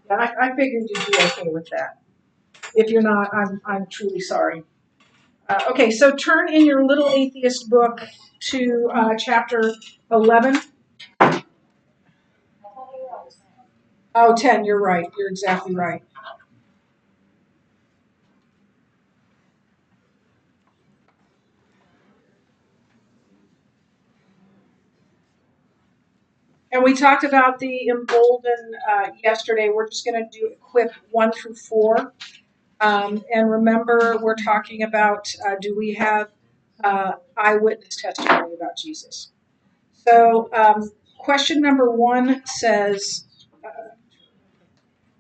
Yeah, I figured you'd be okay with that. If you're not, I'm truly sorry. Okay, so turn in your Little Atheist book to chapter 11. Oh, 10, you're right. You're exactly right. And we talked about the embolden yesterday. We're just going to do equip 1 through 4. And remember, we're talking about do we have eyewitness testimony about Jesus? So, question number 1 says,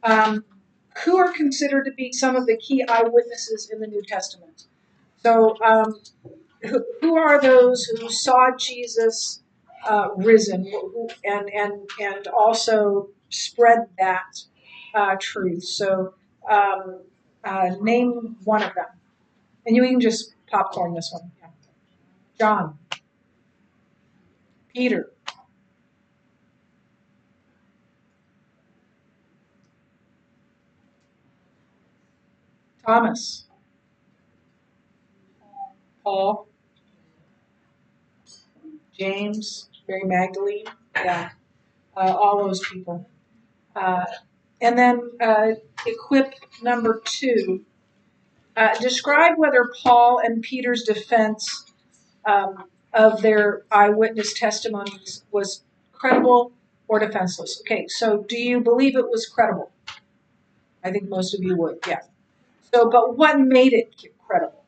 um, who are considered to be some of the key eyewitnesses in the New Testament? So, who are those who saw Jesus risen and also spread that truth? So, name one of them, and you can just popcorn this one. Yeah. John, Peter, Thomas, Paul, James, Mary Magdalene. Yeah, all those people. Uh, and then equip number 2. Describe whether Paul and Peter's defense of their eyewitness testimonies was credible or defenseless. Okay, so do you believe it was credible? I think most of you would, yeah. So, but what made it credible?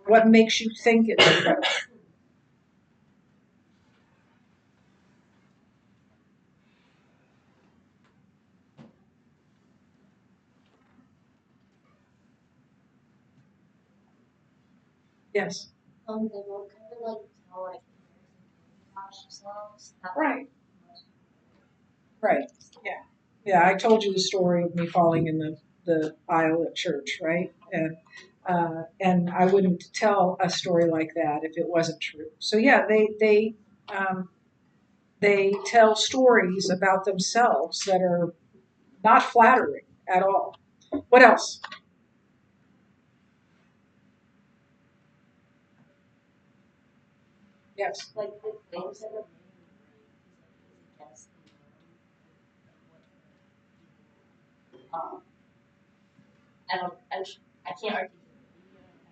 What makes you think it's credible? Yes. They will kind of like tell like themselves. Right. Right. Yeah. Yeah. I told you the story of me falling in the aisle at church, right? And I wouldn't tell a story like that if it wasn't true. So yeah, um, they tell stories about themselves that are not flattering at all. What else? Yes. Like the things that are against um, I don't I can't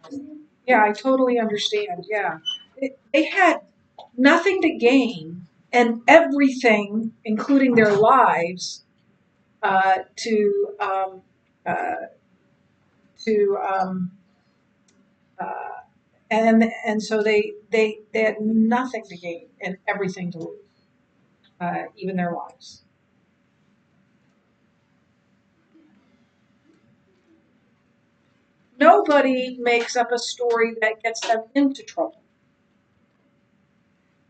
articulate. Yeah, I totally understand. Yeah. They had nothing to gain and everything, including their lives, uh, to um, uh, to uh, and so they had nothing to gain and everything to lose, even their lives. Nobody makes up a story that gets them into trouble.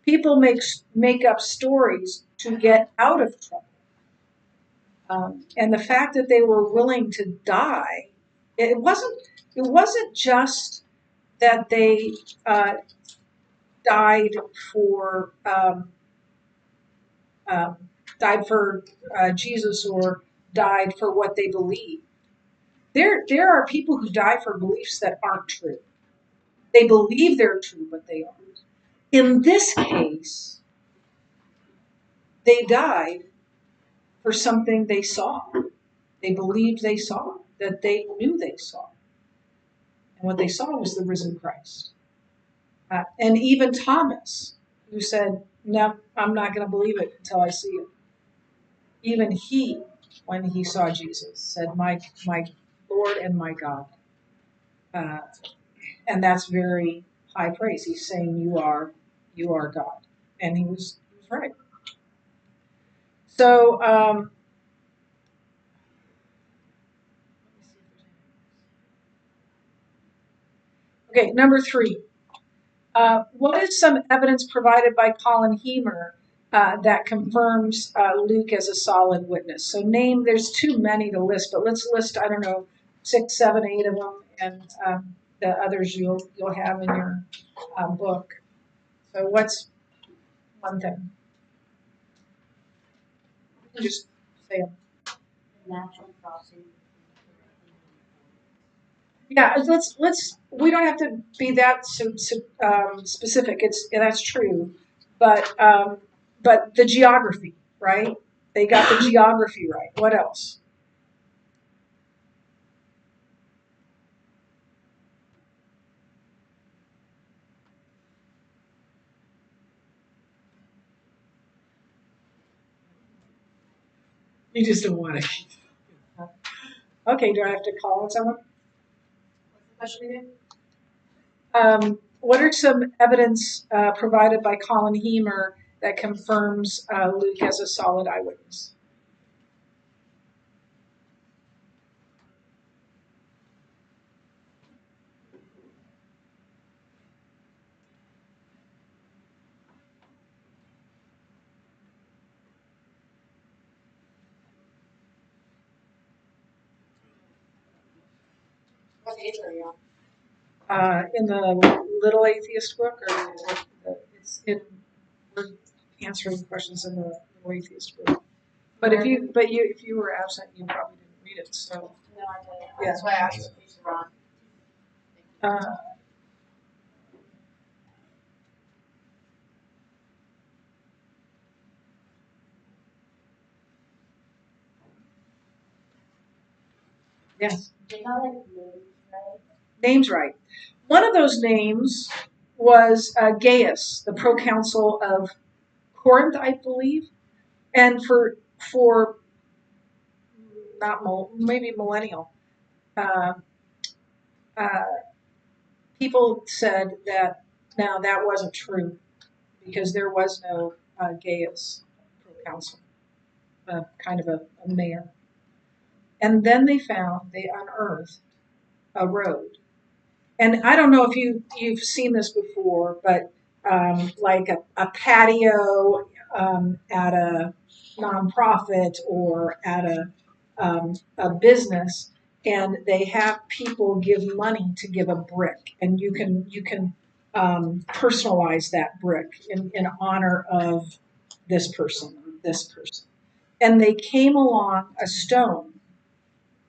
People make up stories to get out of trouble. And the fact that they were willing to die, it wasn't it wasn't just that they uh, died for um, died for Jesus or died for what they believe. There are people who die for beliefs that aren't true. They believe they're true, but they aren't. In this case, they died for something they saw. They believed they saw, that they knew they saw. And what they saw was the risen Christ. And even Thomas, who said, no, I'm not going to believe it until I see it. Even he, when he saw Jesus, said, my Lord and my God. Uh, and that's very high praise. He's saying, you are God. And he was right. So, okay, number 3. What is some evidence provided by Colin Heemer that confirms Luke as a solid witness? So there's too many to list, but let's list, I don't know, 6, 7, 8 of them, and the others you'll have in your book. So what's one thing? Just say them. Natural crossing. Yeah, let's. We don't have to be that specific. That's true, but the geography, right? They got the geography right. What else? You just don't want to. Okay, do I have to call on someone? What's the question again? What are some evidence provided by Colin Heemer that confirms Luke as a solid eyewitness? What age are you on? In the Little Atheist book, or we're answering questions in the Little Atheist book. But if you were absent, you probably didn't read it. So No, I didn't. Yeah. That's why I asked if you were on. uh, yes, They got like names, right? names right. One of those names was Gaius, the proconsul of Corinth, I believe, and for not maybe millennial. Uh, uh, People said that now that wasn't true because there was no Gaius proconsul, kind of a mayor. And then they unearthed a road. And I don't know if you've seen this before, but like a patio at a nonprofit or at a business, and they have people give money to give a brick, and you can personalize that brick in honor of this person or this person. And they came along a stone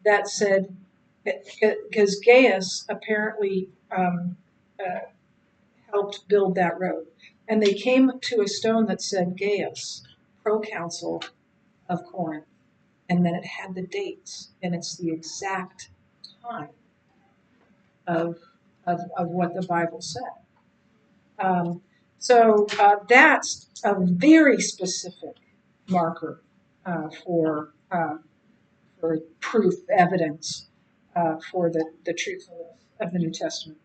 that said, because Gaius apparently uh, helped build that road, and they came to a stone that said Gaius, proconsul of Corinth, and then it had the dates, and it's the exact time of of what the Bible said. That's a very specific marker for proof, evidence for the truthfulness of the New Testament.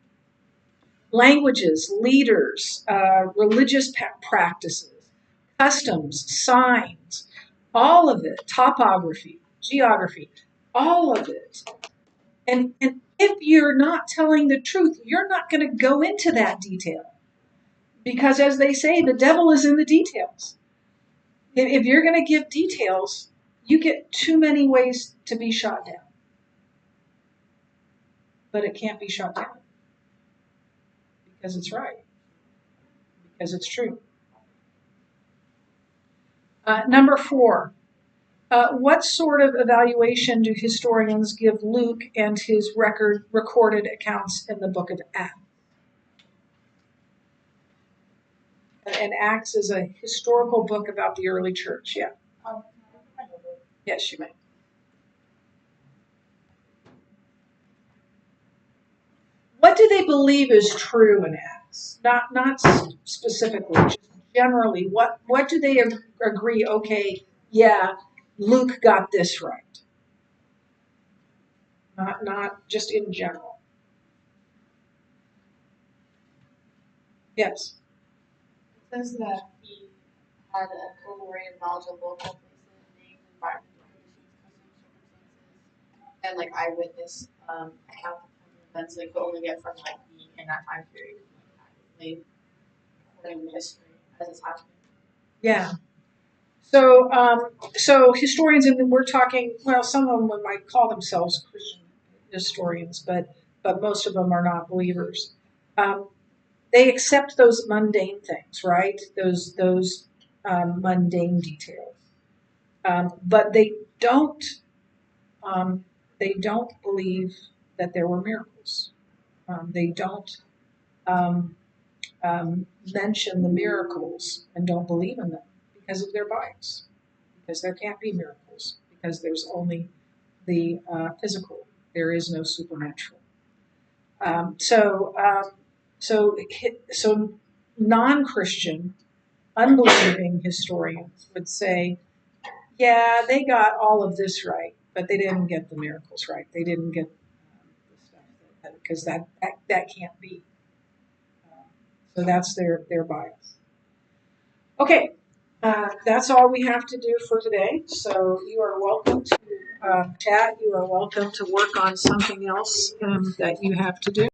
Languages, leaders, religious practices, customs, signs, all of it, topography, geography, all of it. And if you're not telling the truth, you're not going to go into that detail. Because as they say, the devil is in the details. If you're going to give details, you get too many ways to be shot down. But it can't be shot down because it's right, because it's true. Number 4, what sort of evaluation do historians give Luke and his recorded accounts in the book of Acts? And Acts is a historical book about the early church. Yeah. Yes, you may. What do they believe is true in Acts? Not specifically, just generally. What do they agree? Okay, yeah, Luke got this right. Not just in general. Yes. It says that he had a overrated knowledge of local places, names, environmental conditions, customs, circumstances, and like eyewitness accounts of events they could only get from like being in that time period, like actively recording the history as it's happening. Yeah. So historians, and we're talking. Well, some of them might call themselves Christian historians, but most of them are not believers. They accept those mundane things, right? Those mundane details. But they don't believe that there were miracles. They don't mention the miracles and don't believe in them because of their bias, because there can't be miracles, because there's only the physical. There is no supernatural. So non-Christian, unbelieving historians would say, yeah, they got all of this right, but they didn't get the miracles right. They didn't get the stuff because that can't be. So that's their bias. Okay, that's all we have to do for today. So you are welcome to chat. You are welcome to work on something else that you have to do.